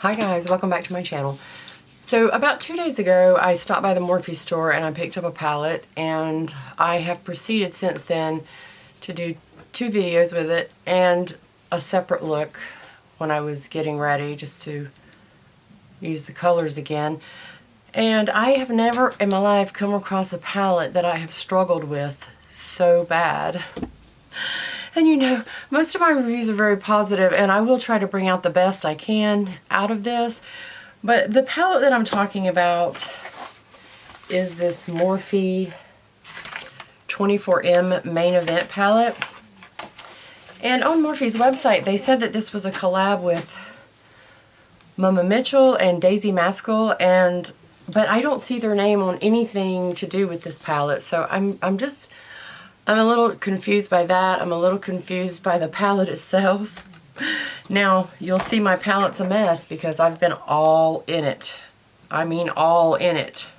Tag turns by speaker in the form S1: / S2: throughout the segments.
S1: Hi guys, welcome back to my channel. So about 2 days ago I stopped by the Morphe store and I picked up a palette, and I have proceeded since then to do 2 videos with it and a separate look when I was getting ready just to use the colors again. And I have never in my life come across a palette that I have struggled with so bad. And you know, most of my reviews are very positive, and I will try to bring out the best I can out of this. But the palette that I'm talking about is this Morphe 24M Main Event palette. And on Morphe's website, they said that this was a collab with Mama Mitchell and Daisy Maskell, but I don't see their name on anything to do with this palette. So I'm a little confused by that. I'm a little confused by the palette itself. Now, you'll see my palette's a mess because I've been all in it. I mean all in it.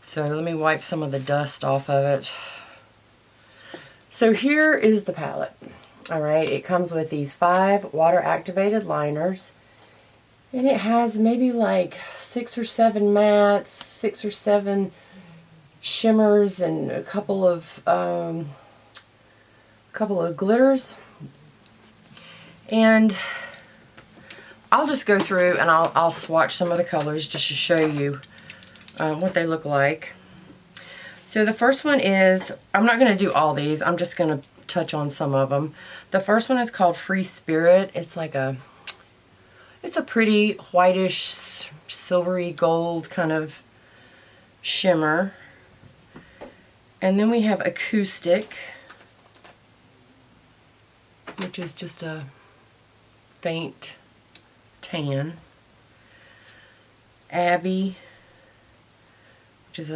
S1: So let me wipe some of the dust off of it. So here is the palette. Alright, it comes with these 5 water activated liners. And it has maybe like 6 or 7 mattes, 6 or 7 shimmers, and a couple of glitters. And I'll just go through and I'll swatch some of the colors just to show you what they look like. So the first one is, I'm not going to do all these, I'm just going to touch on some of them. The first one is called Free Spirit. It's like it's a pretty whitish, silvery gold kind of shimmer. And then we have Acoustic, which is just a faint tan. Abbey, which is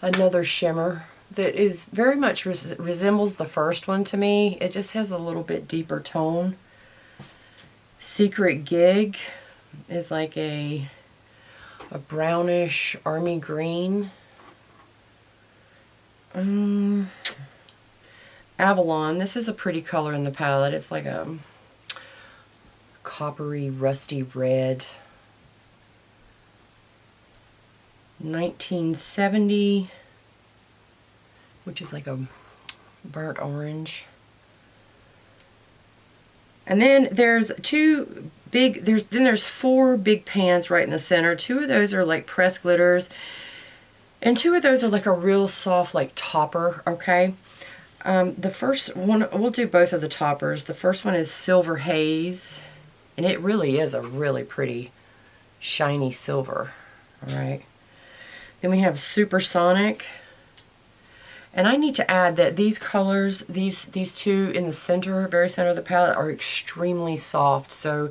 S1: another shimmer that is very much resembles the first one to me. It just has a little bit deeper tone. Secret Gig is like a brownish army green. Avalon, this is a pretty color in the palette. It's like a coppery, rusty red. 1970, which is like a burnt orange. And then there's there's 4 big pans right in the center. 2 of those are like pressed glitters. And 2 of those are like a real soft, like, topper, okay? The first one, we'll do both of the toppers. The first one is Silver Haze, and it really is a really pretty, shiny silver, all right? Then we have Supersonic. And I need to add that these colors, these 2 in the center, very center of the palette, are extremely soft. So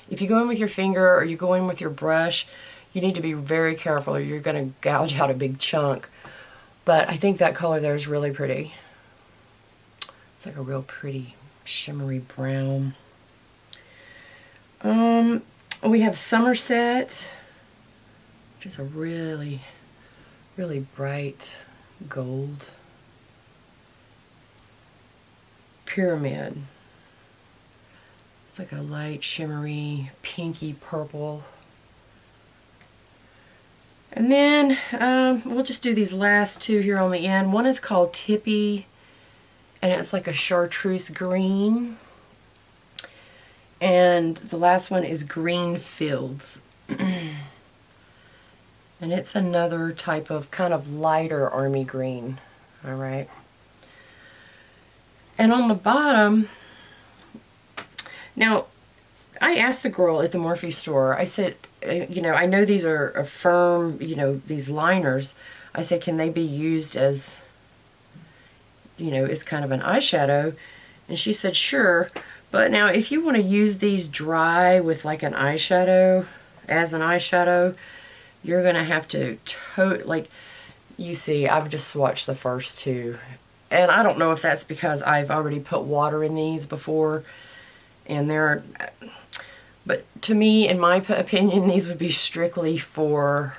S1: if you go in with your finger or you go in with your brush, you need to be very careful or you're going to gouge out a big chunk. But I think that color there is really pretty. It's like a real pretty shimmery brown. We have Summerset, which is a really, really bright gold. Pyramid. It's like a light shimmery pinky purple. And then we'll just do these last 2 here on the end. One is called Tippy, and it's like a chartreuse green. And the last one is Green Fields. And it's another type of kind of lighter army green. All right. And on the bottom, now, I asked the girl at the Morphe store, I said, you know, I know these are a firm, you know, these liners. I said, can they be used as, you know, as kind of an eyeshadow? And she said, sure. But now, if you want to use these dry with like an eyeshadow, as an eyeshadow, you're going to have to, like, you see, I've just swatched the first 2. And I don't know if that's because I've already put water in these before, and but to me, in my opinion, these would be strictly for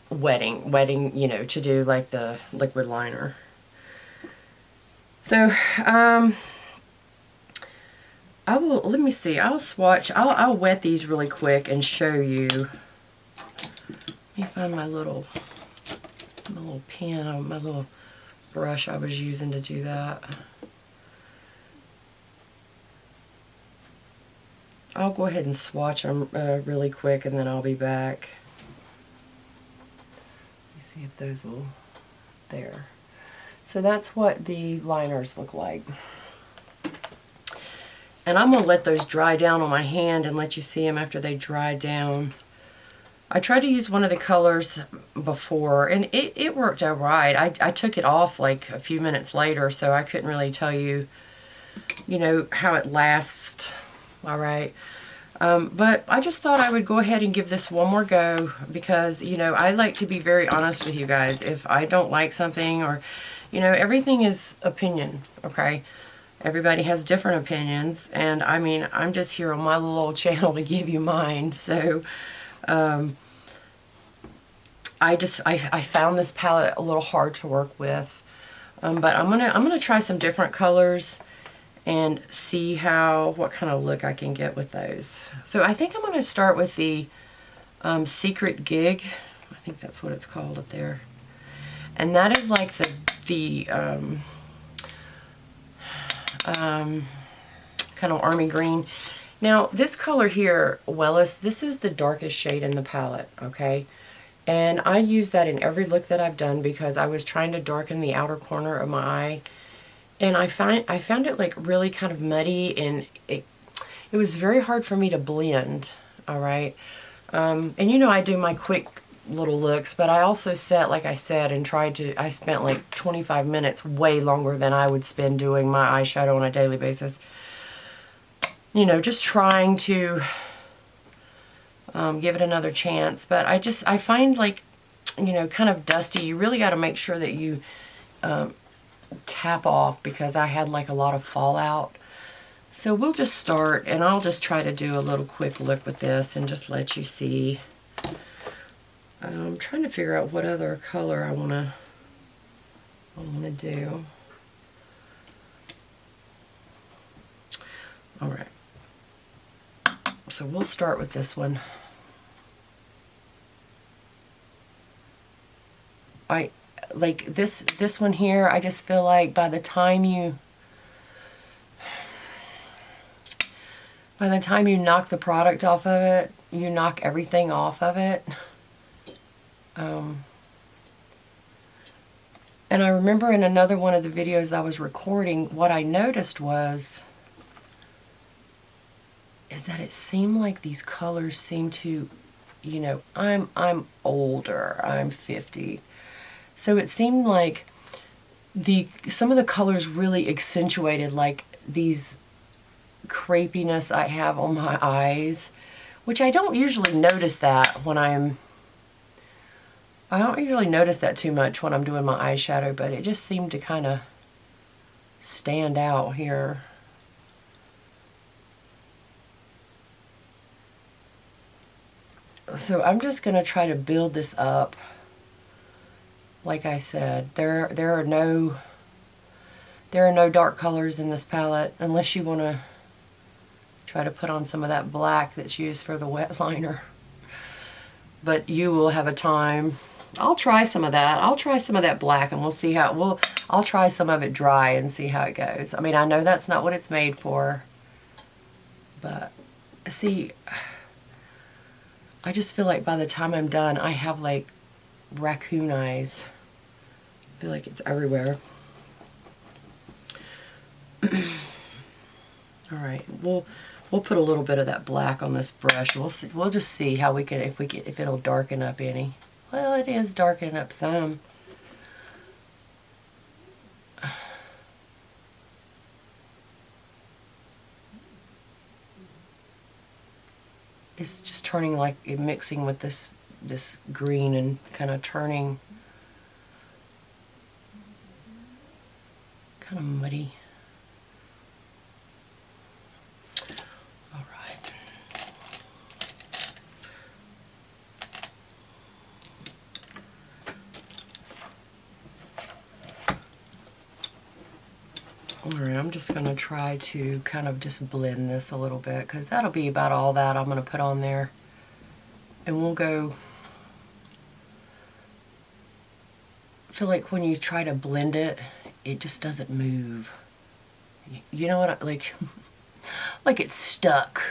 S1: wetting, you know, to do like the liquid liner. So, I will, let me see, I'll swatch, I'll wet these really quick and show you. Let me find my little pen, my little brush I was using to do that. I'll go ahead and swatch them really quick and then I'll be back. Let me see if those will, there. So that's what the liners look like. And I'm going to let those dry down on my hand and let you see them after they dry down. I tried to use one of the colors before, and it worked out right. I took it off like a few minutes later, so I couldn't really tell you, you know, how it lasts. All right. But I just thought I would go ahead and give this one more go because, you know, I like to be very honest with you guys. If I don't like something or, you know, everything is opinion, okay? Everybody has different opinions, and I mean, I'm just here on my little old channel to give you mine. So, I found this palette a little hard to work with, but I'm gonna try some different colors and see what kind of look I can get with those. So I think I'm gonna start with the Secret Gig. I think that's what it's called up there, and that is like the kind of army green. Now this color here, Wellis, this is the darkest shade in the palette, okay? And I use that in every look that I've done because I was trying to darken the outer corner of my eye, and I found it like really kind of muddy, and it was very hard for me to blend. All right, and you know I do my quick little looks, but I also sat, like I said, and I spent like 25 minutes, way longer than I would spend doing my eyeshadow on a daily basis. You know, just trying to give it another chance. But I find, like, you know, kind of dusty. You really got to make sure that you tap off, because I had like a lot of fallout. So we'll just start, and I'll just try to do a little quick look with this and just let you see. I'm trying to figure out what other color I wanna do. All right. So we'll start with this one. I like this one here. I just feel like by the time you knock the product off of it, you knock everything off of it. And I remember in another one of the videos I was recording, what I noticed is that it seemed like these colors seem to, you know, I'm older, I'm 50. So it seemed like some of the colors really accentuated like these crepiness I have on my eyes, which I don't usually notice that I don't usually notice that too much when I'm doing my eyeshadow, but it just seemed to kind of stand out here. So I'm just going to try to build this up. Like I said, there are no dark colors in this palette unless you want to try to put on some of that black that's used for the wet liner. But you will have a time. I'll try some of that. I'll try some of that black, and we'll see how I'll try some of it dry and see how it goes. I mean, I know that's not what it's made for, but see, I just feel like by the time I'm done, I have like raccoon eyes. I feel like it's everywhere. All right, we'll put a little bit of that black on this brush. We'll just see how we can, if it'll darken up any. Well, it is darkening up some. It's just turning like mixing with this green and kind of turning kind of muddy. All right. Alright, I'm just going to try to kind of just blend this a little bit, because that'll be about all that I'm going to put on there. And we'll go... I feel like when you try to blend it, it just doesn't move. You know what? Like, like it's stuck.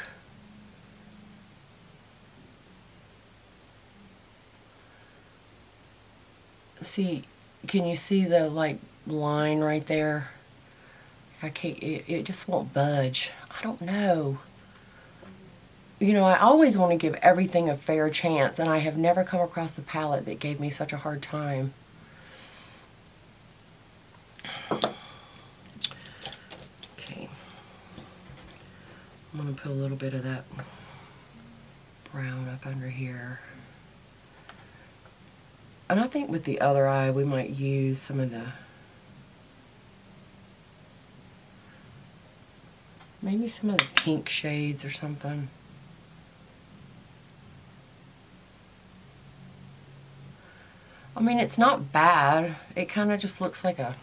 S1: See, can you see the like line right there? I can't, it just won't budge. I don't know. You know, I always want to give everything a fair chance, and I have never come across a palette that gave me such a hard time. Okay. I'm going to put a little bit of that brown up under here. And I think with the other eye, we might use some of the... maybe some of the pink shades or something. I mean, it's not bad. It kind of just looks like a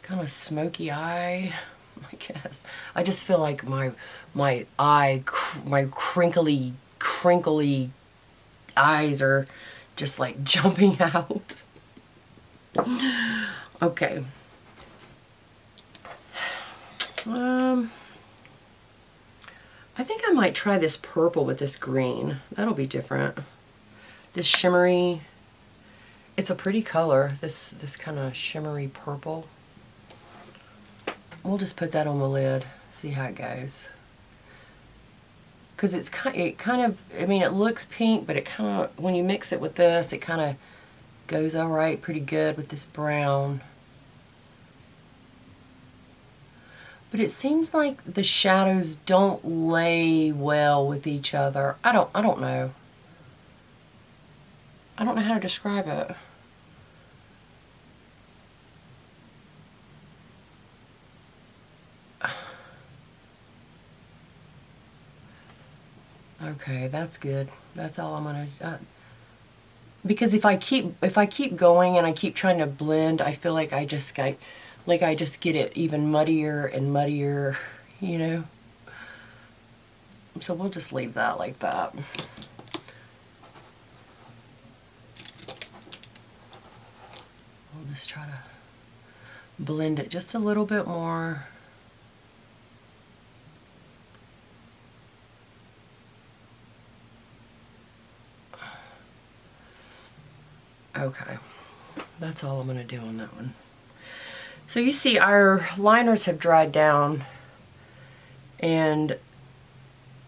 S1: kind of smoky eye, I guess. I just feel like my eye, my crinkly eyes are just like jumping out. Okay. I think I might try this purple with this green. That'll be different. This shimmery, it's a pretty color, this kind of shimmery purple. We'll just put that on the lid, see how it goes. Because it kind of, I mean, it looks pink, but it kind of, when you mix it with this, it kind of goes all right, pretty good with this brown. But it seems like the shadows don't lay well with each other. I don't know. I don't know how to describe it. Okay, that's good. That's all I'm gonna. Because if I keep going and I keep trying to blend, I feel like I just get it even muddier and muddier, you know. So we'll just leave that like that. We'll just try to blend it just a little bit more. Okay, that's all I'm going to do on that one. So you see our liners have dried down, and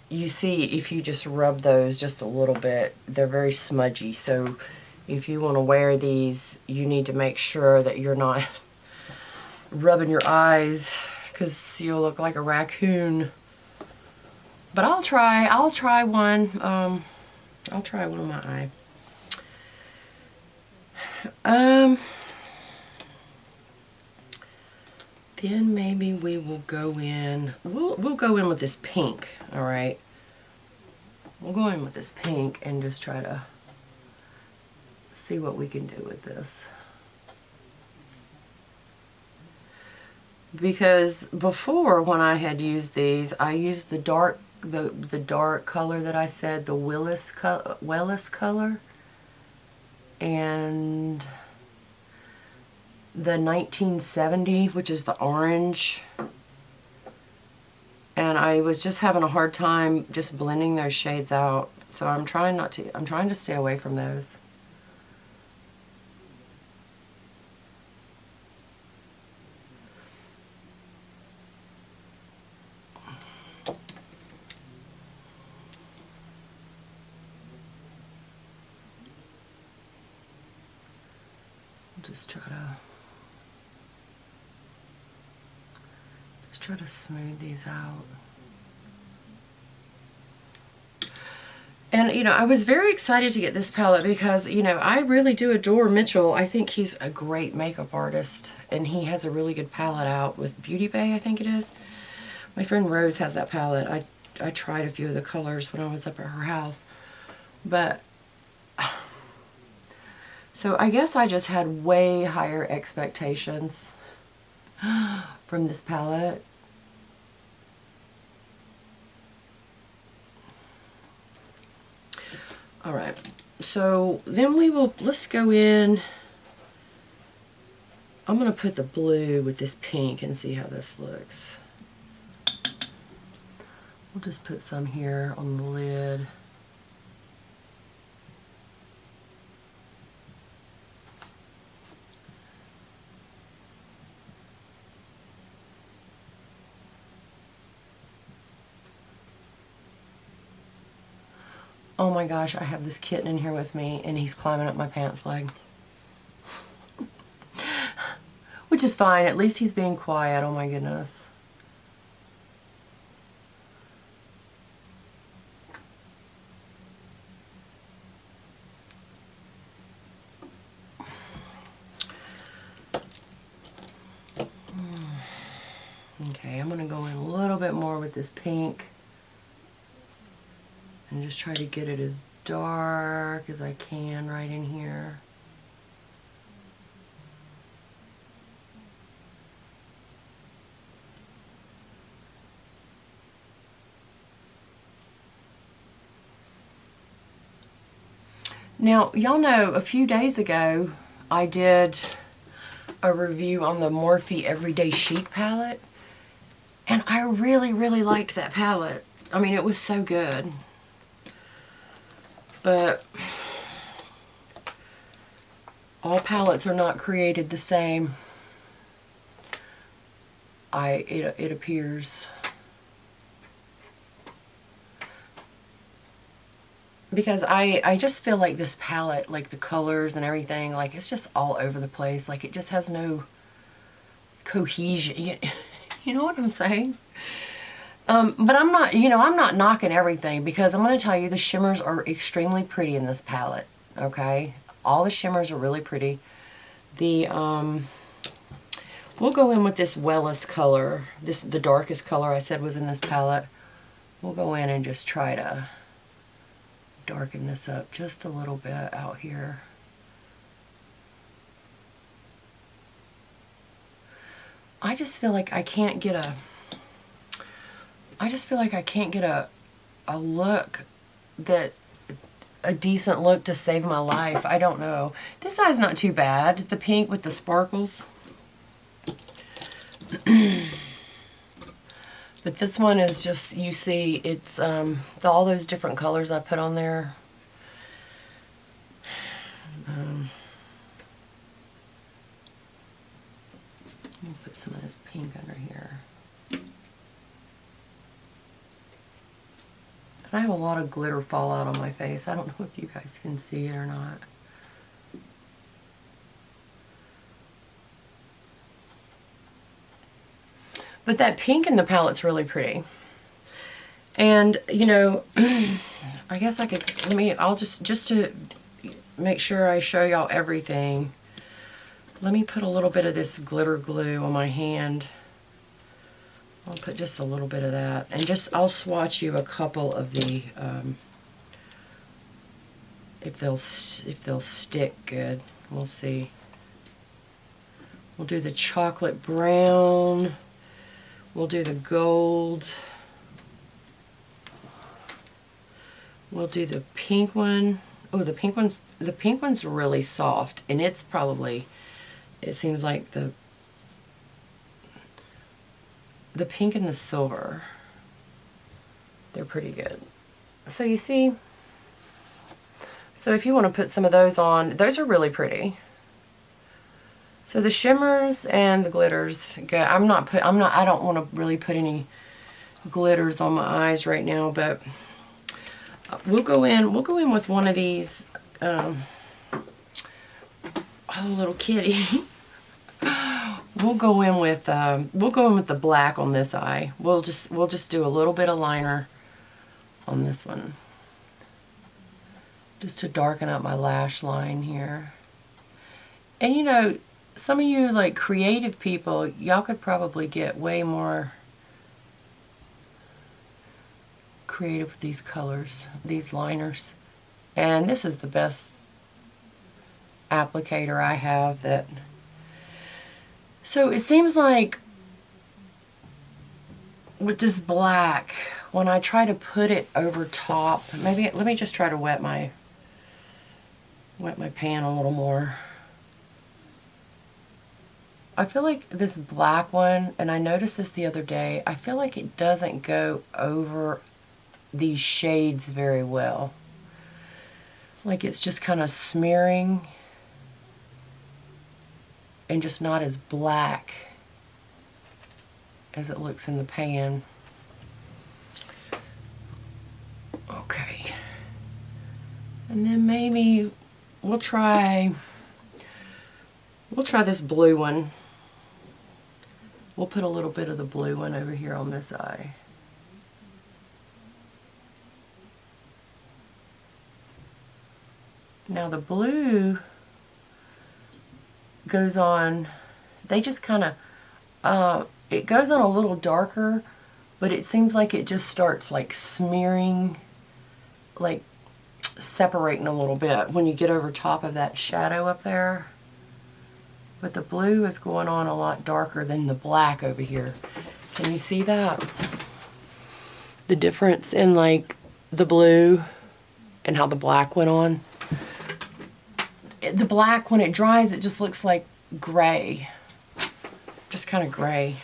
S1: you see if you just rub those just a little bit, they're very smudgy. So if you want to wear these, you need to make sure that you're not rubbing your eyes, because you'll look like a raccoon. But I'll try one. I'll try one on my eye. Then maybe we will go in, we'll go in with this pink, all right? We'll go in with this pink and just try to see what we can do with this. Because before, when I had used these, I used the dark color that I said, the Willis color, and the 1970, which is the orange. And I was just having a hard time just blending those shades out. So I'm trying to stay away from those. Just try to smooth these out. And, you know, I was very excited to get this palette because, you know, I really do adore Mitchell. I think he's a great makeup artist, and he has a really good palette out with Beauty Bay, I think it is. My friend Rose has that palette. I tried a few of the colors when I was up at her house. But, so I guess I just had way higher expectations. from this palette. All right, so then let's go in. I'm going to put the blue with this pink and see how this looks. We'll just put some here on the lid. Oh my gosh, I have this kitten in here with me and he's climbing up my pants leg. Which is fine, at least he's being quiet, oh my goodness. Okay, I'm going to go in a little bit more with this pink and just try to get it as dark as I can right in here. Now, y'all know a few days ago I did a review on the Morphe Everyday Chic palette. And I really, really liked that palette. I mean, it was so good. But all palettes are not created the same. It appears. Because I just feel like this palette, like the colors and everything, like it's just all over the place. Like it just has no cohesion. You know what I'm saying? But I'm not, I'm not knocking everything because I'm going to tell you the shimmers are extremely pretty in this palette, okay? All the shimmers are really pretty. We'll go in with this Wellis color. The darkest color I said was in this palette. We'll go in and just try to darken this up just a little bit out here. I just feel like I can't get a look a decent look to save my life. I don't know. This eye's not too bad. The pink with the sparkles. But this one is just, you see, it's all those different colors I put on there. We'll put some of this pink under here. And I have a lot of glitter fall out on my face. I don't know if you guys can see it or not. But that pink in the palette's really pretty. And, I guess I could, I'll just to make sure I show y'all everything. Let me put a little bit of this glitter glue on my hand. I'll put just a little bit of that. And I'll swatch you a couple of the, if they'll stick good. We'll see. We'll do the chocolate brown. We'll do the gold. We'll do the pink one. Oh, the pink one's really soft, and it's probably, it seems like the pink and the silver, they're pretty good. So you see, so if you want to put some of those on, those are really pretty. So the shimmers and the glitters, good. I don't want to really put any glitters on my eyes right now, but we'll go in with one of these, oh, little kitty. We'll go in with the black on this eye. We'll just do a little bit of liner on this one, just to darken up my lash line here. And some of you like creative people, y'all could probably get way more creative with these colors, these liners. And this is the best applicator I have that So it seems like with this black, when I try to put it over top, maybe let me just try to wet my pan a little more. I feel like this black one, and I noticed this the other day, I feel like it doesn't go over these shades very well. Like it's just kind of smearing and just not as black as it looks in the pan. Okay. And then maybe we'll try this blue one. We'll put a little bit of the blue one over here on this eye. Now the blue goes on, they just kind of, it goes on a little darker, but it seems like it just starts like smearing, like separating a little bit when you get over top of that shadow up there. But the blue is going on a lot darker than the black over here. Can you see that? The difference in like the blue and how the black went on. The black, when it dries, it just looks like gray. Just kind of gray.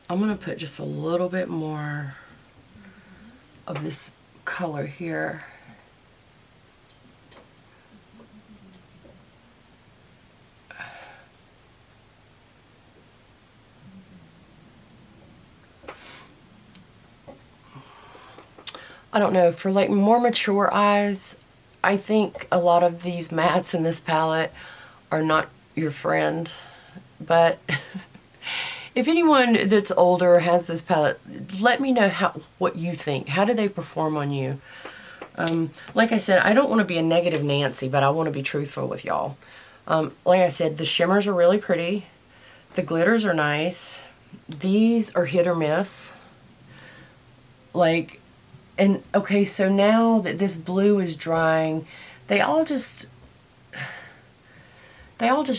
S1: I'm going to put just a little bit more of this color here. I don't know, for like more mature eyes, I think a lot of these mattes in this palette are not your friend. But if anyone that's older has this palette, let me know what you think. How do they perform on you? Like I said, I don't want to be a negative Nancy, but I want to be truthful with y'all. Like I said, the shimmers are really pretty. The glitters are nice. These are hit or miss. Like, and okay, so now that this blue is drying, they all just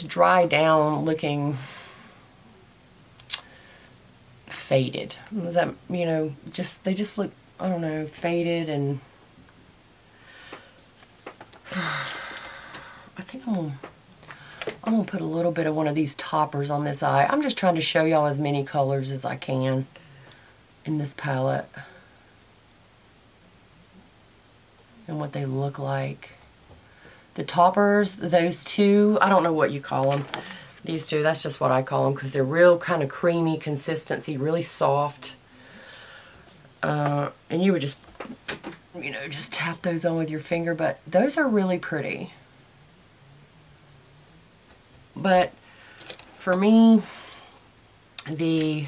S1: dry down looking faded. Was that, you know, they just look, I don't know, faded. And I think I'm gonna put a little bit of one of these toppers on this eye. I'm just trying to show y'all as many colors as I can in this palette and what they look like. The toppers, those two, I don't know what you call them. These two, that's just what I call them, because they're real kind of creamy consistency, really soft. And you would just, you know, just tap those on with your finger, but those are really pretty. But for me, the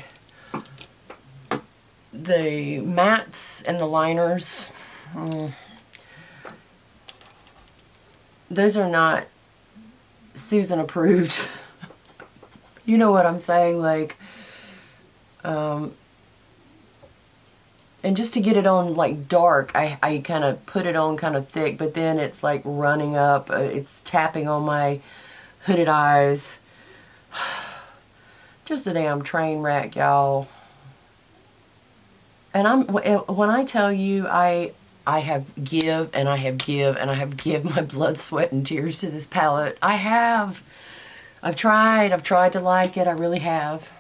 S1: mattes and the liners, those are not Susan approved. You know what I'm saying? Like, and just to get it on like dark, I kind of put it on kind of thick, but then it's like running up, it's tapping on my hooded eyes. Just a damn train wreck, y'all. And when I tell you I have give and I have give and I have give my blood, sweat, and tears to this palette. I have. I've tried to like it. I really have.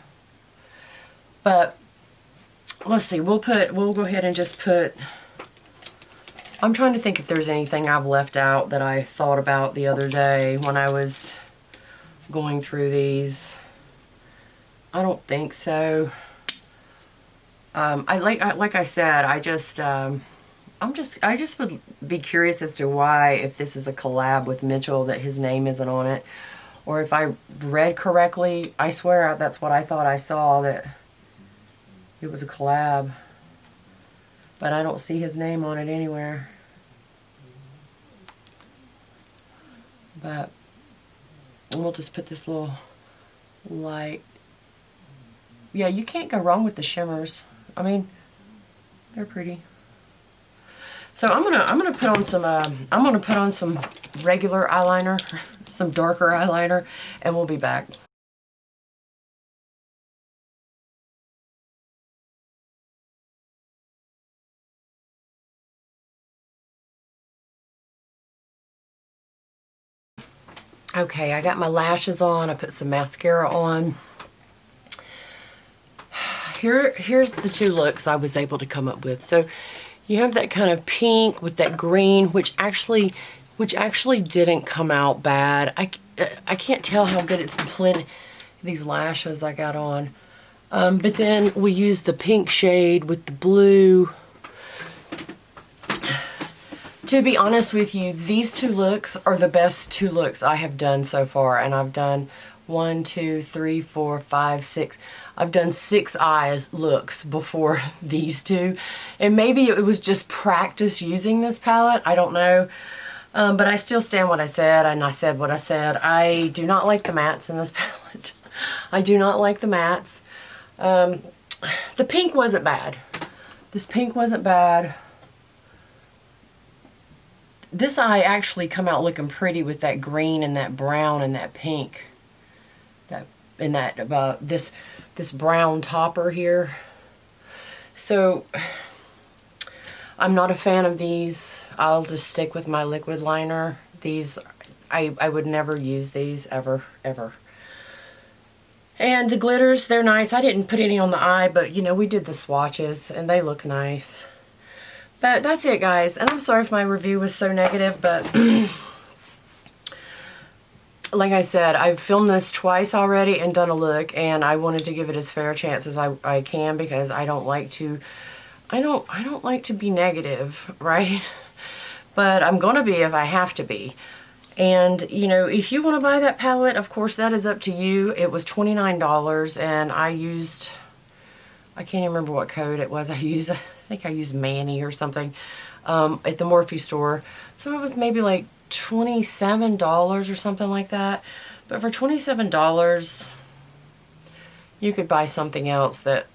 S1: But let's see. We'll go ahead and just put. I'm trying to think if there's anything I've left out that I thought about the other day when I was going through these. I don't think so. Like I said, I just would be curious as to why, if this is a collab with Mitchell, that his name isn't on it. Or if I read correctly, I swear that's what I thought I saw, that it was a collab. But I don't see his name on it anywhere. But we'll just put this little light. Yeah, you can't go wrong with the shimmers. I mean, They're pretty. So I'm gonna put on some regular eyeliner, some darker eyeliner, and we'll be back. Okay, I got my lashes on. I put some mascara on. Here's the two looks I was able to come up with. So you have that kind of pink with that green, which actually didn't come out bad. I can't tell how good it's blended, these lashes I got on. But then we used the pink shade with the blue. To be honest with you, these two looks are the best two looks I have done so far. And I've done 1, 2, 3, 4, 5, 6. I've done 6 eye looks before these two. And maybe it was just practice using this palette. I don't know. But I still stand what I said, and I said what I said. I do not like the mattes in this palette. I do not like the mattes. The pink wasn't bad. This pink wasn't bad. This eye actually come out looking pretty with that green and that brown and that pink. This brown topper here. So I'm not a fan of these. I'll just stick with my liquid liner. These, I would never use these ever. And the glitters, they're nice. I didn't put any on the eye, but you know, we did the swatches and they look nice. But that's it, guys. And I'm sorry if my review was so negative, but like I said, I've filmed this twice already and done a look, and I wanted to give it as fair a chance as I can, because I don't like to be negative, right? But I'm gonna be if I have to be. And you know, if you want to buy that palette, of course that is up to you. It was $29, and I can't even remember what code it was I used. I think I used Manny or something at the Morphe store. So it was maybe like $27 or something like that. But for $27, you could buy something else that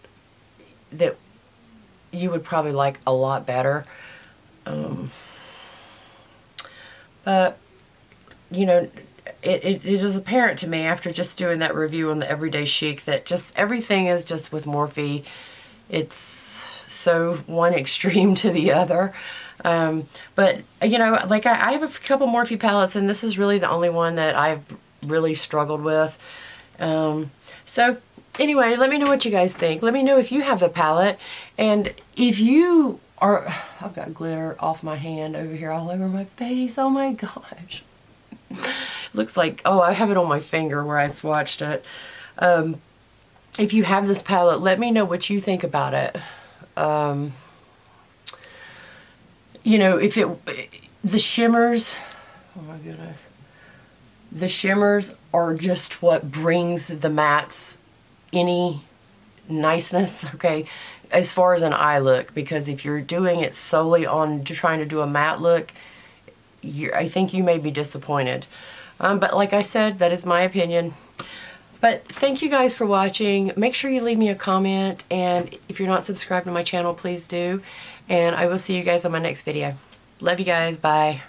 S1: you would probably like a lot better. But you know, it is apparent to me after just doing that review on the Everyday Chic that just everything is just with Morphe. It's so one extreme to the other. But you know, like I have a couple Morphe palettes, and this is really the only one that I've really struggled with. So anyway, let me know what you guys think. Let me know if you have the palette, and if you are, I've got glitter off my hand over here all over my face. Oh my gosh. Looks like, oh, I have it on my finger where I swatched it. If you have this palette, let me know what you think about it. You know, if the shimmers, oh my goodness, the shimmers are just what brings the mattes any niceness, okay, as far as an eye look, because if you're doing it solely on trying to do a matte look, I think you may be disappointed. But like I said, that is my opinion. But thank you guys for watching. Make sure you leave me a comment, and if you're not subscribed to my channel, please do. And I will see you guys on my next video. Love you guys. Bye.